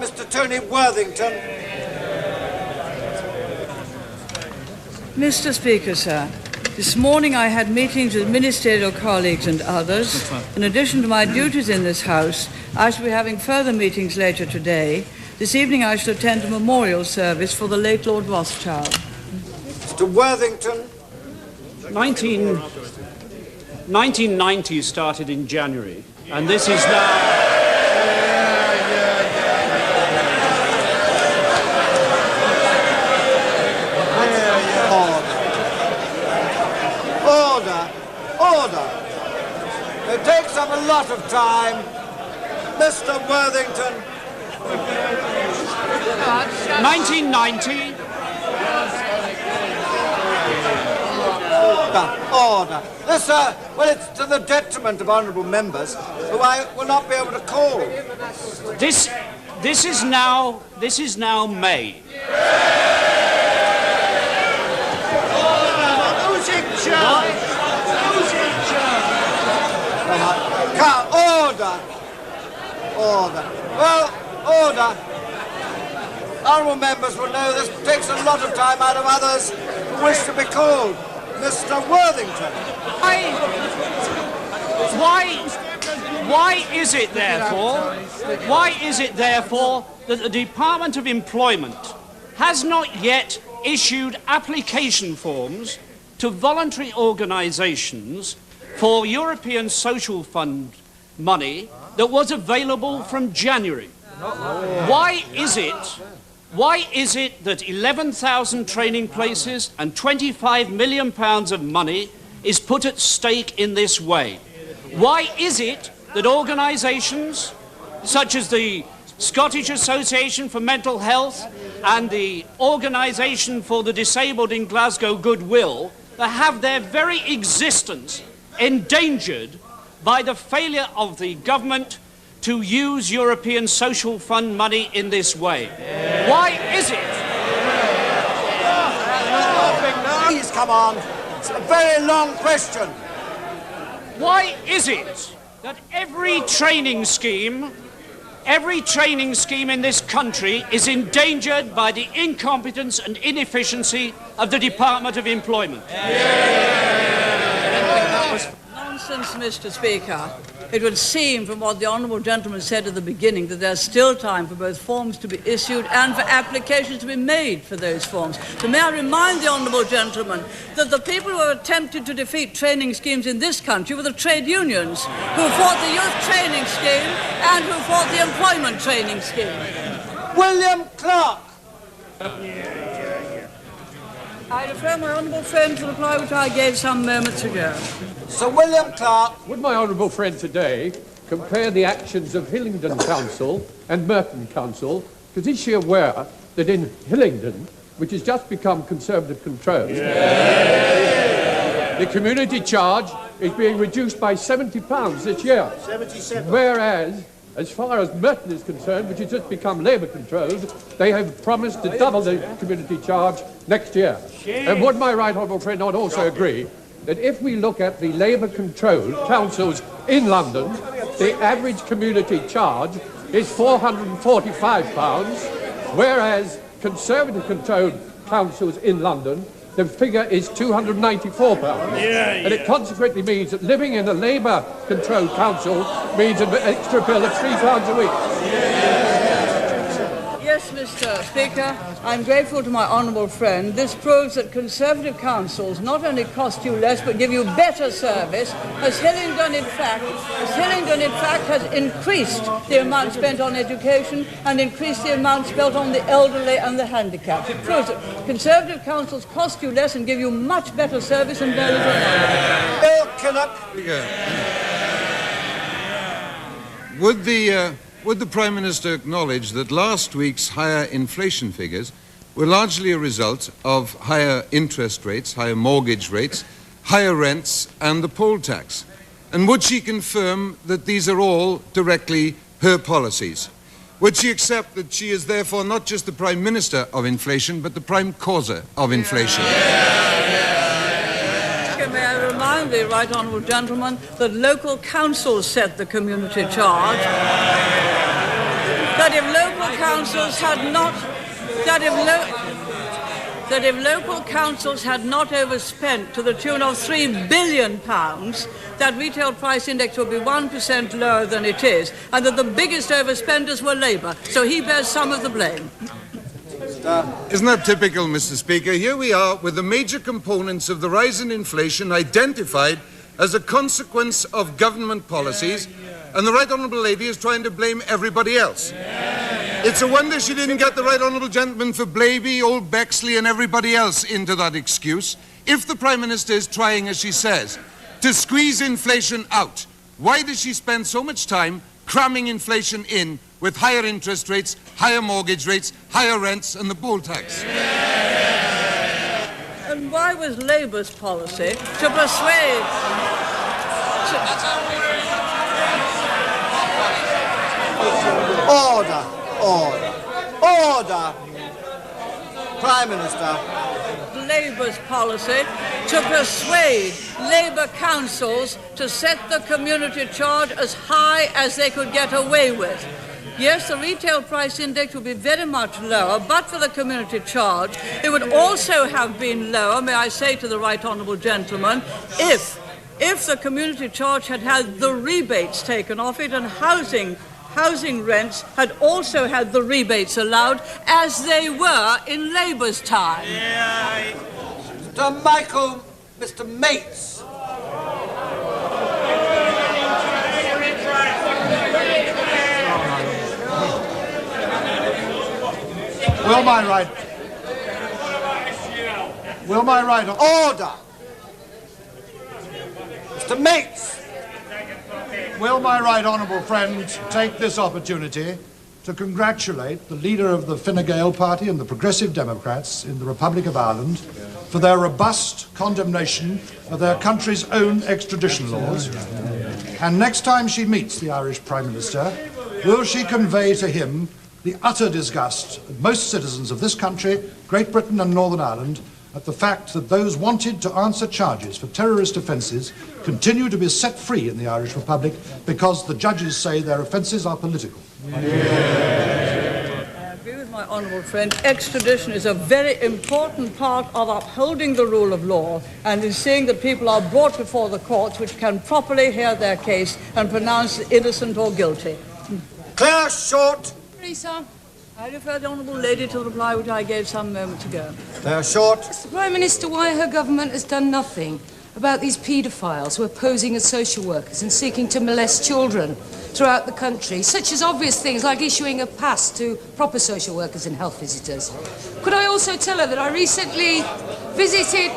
Mr. Tony Worthington. Mr. Speaker, sir, this morning I had meetings with ministerial colleagues and others. In addition to my duties in this House, I shall be having further meetings later today. This evening I shall attend a memorial service for the late Lord Rothschild. Mr. Worthington. 1990 started in January, and this is now... Order. It takes up a lot of time. Mr. Worthington. 1990. Order. This, well, it's to the detriment of honourable members who I will not be able to call. This is now May. Losing charge. Order. Well, order. Honourable members will know this takes a lot of time out of others who wish to be called. Mr. Worthington. Why is it therefore that the Department of Employment has not yet issued application forms to voluntary organisations for European Social Fund money that was available from January? Why is it that 11,000 training places and £25 million of money is put at stake in this way? Why is it that organisations such as the Scottish Association for Mental Health and the Organisation for the Disabled in Glasgow Goodwill, that have their very existence endangered by the failure of the government to use European Social Fund money in this way? Why is it? Please, come on. It's a very long question. Why is it that every training scheme in this country is endangered by the incompetence and inefficiency of the Department of Employment? Nonsense, Mr. Speaker. It would seem from what the honourable gentleman said at the beginning that there's still time for both forms to be issued and for applications to be made for those forms. So may I remind the honourable gentleman that the people who attempted to defeat training schemes in this country were the trade unions who fought the youth training scheme and who fought the employment training scheme. William Clark. I refer my honourable friend to the reply which I gave some moments ago. Sir William Clark. Would my honourable friend today compare the actions of Hillingdon Council and Merton Council? Because is she aware that in Hillingdon, which has just become Conservative controlled, the community charge is being reduced by £70 this year. 77. Whereas, as far as Merton is concerned, which has just become Labour controlled, they have promised to double the community charge next year. And would my right honourable friend not also agree that if we look at the Labour-controlled councils in London, the average community charge is £445, whereas Conservative-controlled councils in London, the figure is £294. And it consequently means that living in a Labour-controlled council means an extra bill of £3 a week. Yes, Mr. Speaker, I'm grateful to my honourable friend. This proves that Conservative councils not only cost you less but give you better service, as Hillingdon in fact has increased the amount spent on education and increased the amount spent on the elderly and the handicapped. It proves that Conservative councils cost you less and give you much better service and very little money. Bill Kinnock. Would the Prime Minister acknowledge that last week's higher inflation figures were largely a result of higher interest rates, higher mortgage rates, higher rents and the poll tax? And would she confirm that these are all directly her policies? Would she accept that she is therefore not just the Prime Minister of inflation, but the prime causer of inflation? May I remind the right honourable gentleman that local councils set the community charge. That if local councils had not, that if local councils had not overspent to the tune of £3 billion, that retail price index would be 1% lower than it is, and that the biggest overspenders were Labour. So he bears some of the blame. Isn't that typical, Mr. Speaker? Here we are with the major components of the rise in inflation identified as a consequence of government policies, and the Right Honourable Lady is trying to blame everybody else. It's a wonder she didn't get the Right Honourable Gentleman for Blaby, Old Bexley and everybody else into that excuse. If the Prime Minister is trying, as she says, to squeeze inflation out, why does she spend so much time cramming inflation in with higher interest rates, higher mortgage rates, higher rents and the poll tax? And why was Labour's policy to persuade... Order, order, order. Prime Minister. Labour's policy to persuade Labour councils to set the community charge as high as they could get away with. Yes, the retail price index would be very much lower, but for the community charge, it would also have been lower, may I say to the Right Honourable Gentleman, if the community charge had had the rebates taken off it and housing rents had also had the rebates allowed as they were in Labour's time. Yeah. Mr. Mates. Will my right order? Mr. Mates. Will my right honourable friend take this opportunity to congratulate the leader of the Fine Gael party and the Progressive Democrats in the Republic of Ireland for their robust condemnation of their country's own extradition laws? And next time she meets the Irish Prime Minister, will she convey to him the utter disgust of most citizens of this country, Great Britain and Northern Ireland, at the fact that those wanted to answer charges for terrorist offences continue to be set free in the Irish Republic because the judges say their offences are political? I agree with my honourable friend. Extradition is a very important part of upholding the rule of law and in seeing that people are brought before the courts which can properly hear their case and pronounce innocent or guilty. Clear, short. Sir. I refer the Honourable Lady to the reply which I gave some moments ago. They're short. Mr. Prime Minister, why her government has done nothing about these paedophiles who are posing as social workers and seeking to molest children throughout the country, such as obvious things like issuing a pass to proper social workers and health visitors. Could I also tell her that I recently visited...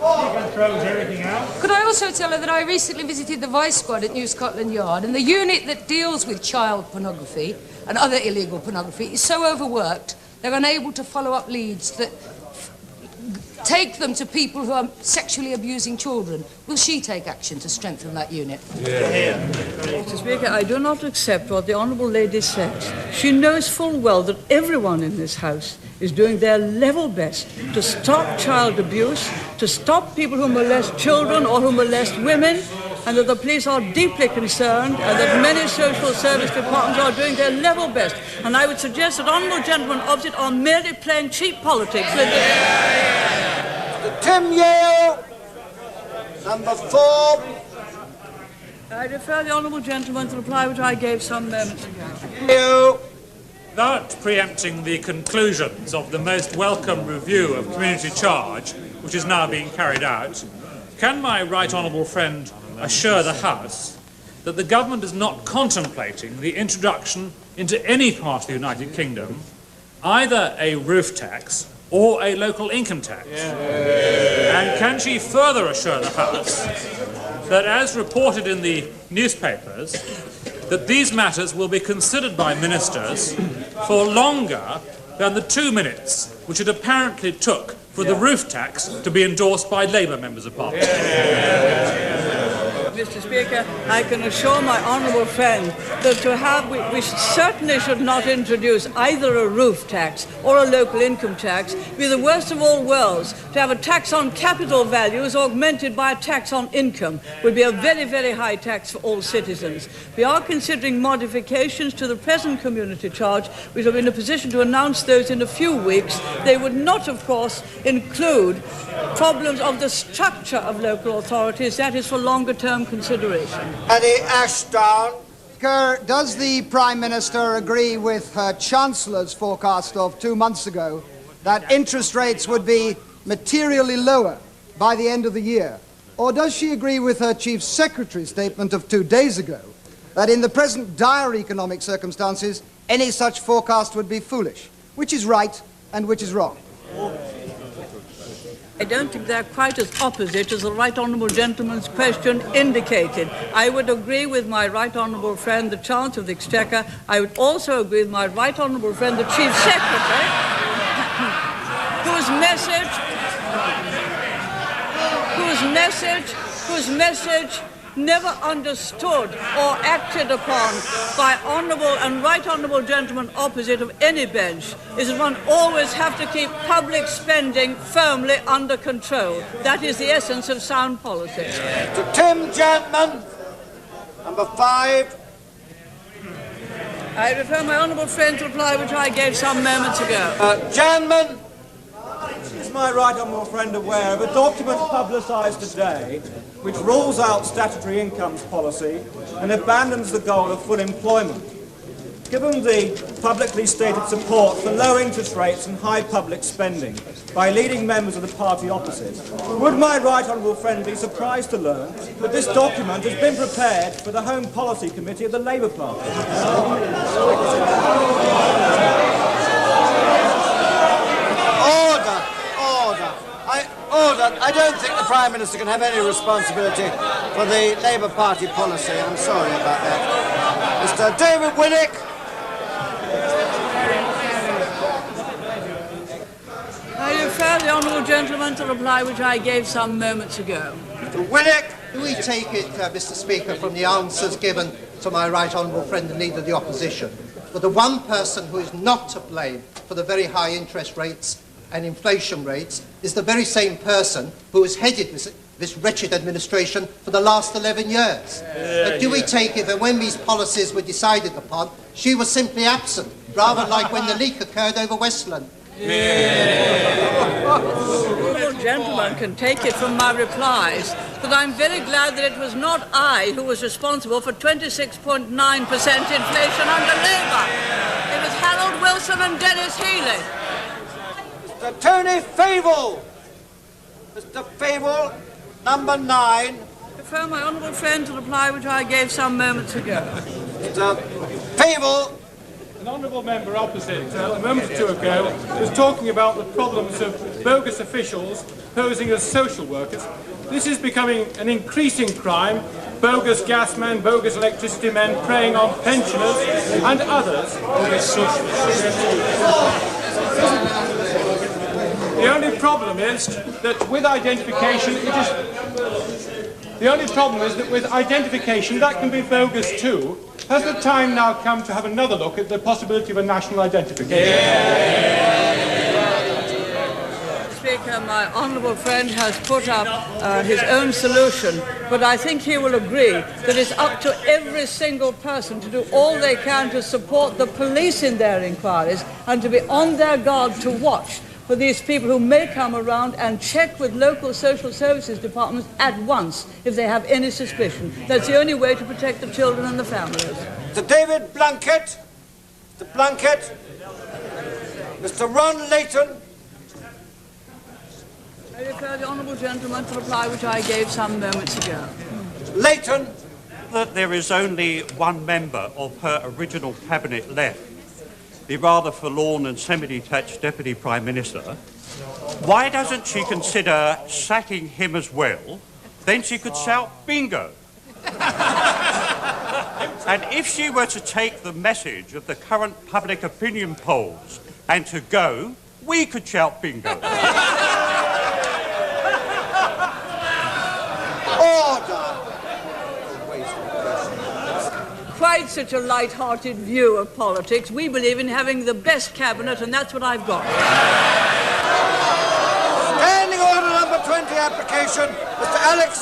Could I also tell her that I recently visited the Vice Squad at New Scotland Yard, and the unit that deals with child pornography and other illegal pornography is so overworked they're unable to follow up leads that take them to people who are sexually abusing children. Will she take action to strengthen that unit? Mr. Speaker, I do not accept what the Honourable Lady says. She knows full well that everyone in this House is doing their level best to stop child abuse, to stop people who molest children or who molest women, and that the police are deeply concerned and that many social service departments are doing their level best. And I would suggest that honourable gentlemen opposite are merely playing cheap politics. Mr. Tim Yale, number 4. I refer the honourable gentleman to the reply which I gave some moments ago. You. Without preempting the conclusions of the most welcome review of community charge, which is now being carried out, can my right honourable friend assure the House that the government is not contemplating the introduction into any part of the United Kingdom either a roof tax or a local income tax? And can she further assure the House that, as reported in the newspapers, that these matters will be considered by ministers for longer than the 2 minutes which it apparently took for the roof tax to be endorsed by Labour members of Parliament? Mr. Speaker, I can assure my honourable friend that we certainly should not introduce either a roof tax or a local income tax. It would be the worst of all worlds to have a tax on capital values augmented by a tax on income. It would be a very, very high tax for all citizens. We are considering modifications to the present community charge. We shall be in a position to announce those in a few weeks. They would not, of course, include problems of the structure of local authorities. That is for longer-term consideration. Eddie Ashdown. Does the Prime Minister agree with her Chancellor's forecast of 2 months ago that interest rates would be materially lower by the end of the year? Or does she agree with her Chief Secretary's statement of 2 days ago that in the present dire economic circumstances, any such forecast would be foolish? Which is right and which is wrong? I don't think they're quite as opposite as the right honourable gentleman's question indicated. I would agree with my right honourable friend, the Chancellor of the Exchequer. I would also agree with my right honourable friend, the Chief Secretary, whose message never understood or acted upon by honourable and right honourable gentlemen opposite of any bench is that one always have to keep public spending firmly under control. That is the essence of sound policy. To Tim Gentleman, number 5. I refer my honourable friend to reply which I gave some moments ago. Gentleman. Is my right honourable friend aware of a document publicised today which rules out statutory incomes policy and abandons the goal of full employment? Given the publicly stated support for low interest rates and high public spending by leading members of the party opposite, would my right honourable friend be surprised to learn that this document has been prepared for the Home Policy Committee of the Labour Party? Order. I don't think the Prime Minister can have any responsibility for the Labour Party policy. I'm sorry about that. Mr. David Winnick. I refer the honourable gentleman to reply which I gave some moments ago. Mr. Winnick. Do we take it, Mr. Speaker, from the answers given to my right honourable friend and leader of the opposition, that the one person who is not to blame for the very high interest rates and inflation rates is the very same person who has headed this wretched administration for the last 11 years? Do we take it that when these policies were decided upon, she was simply absent, rather like when the leak occurred over Westland? The gentleman can take it from my replies that I'm very glad that it was not I who was responsible for 26.9% inflation under Labour. It was Harold Wilson and Dennis Healey. Mr. Tony Fable. Mr. Fable, number 9. Refer my honourable friend to reply which I gave some moments ago. Mr. Fable. An honourable member opposite a moment or two ago was talking about the problems of bogus officials posing as social workers. This is becoming an increasing crime. Bogus gas men, bogus electricity men preying on pensioners and others. The only problem is that with identification, that can be bogus too. Has the time now come to have another look at the possibility of a national identification? Speaker, my honourable friend has put up his own solution, but I think he will agree that it's up to every single person to do all they can to support the police in their inquiries and to be on their guard to watch for these people who may come around and check with local social services departments at once if they have any suspicion. That's the only way to protect the children and the families. Mr. David Blunkett. Mr. Blunkett. Mr. Ron Layton. I refer the honourable gentleman to reply which I gave some moments ago. Layton. That there is only one member of her original cabinet left, the rather forlorn and semi-detached Deputy Prime Minister, why doesn't she consider sacking him as well? Then she could shout bingo. And if she were to take the message of the current public opinion polls and to go, we could shout bingo. Order. quite such a light-hearted view of politics. We believe in having the best cabinet, and that's what I've got. Standing order number 20 application, Mr. Alex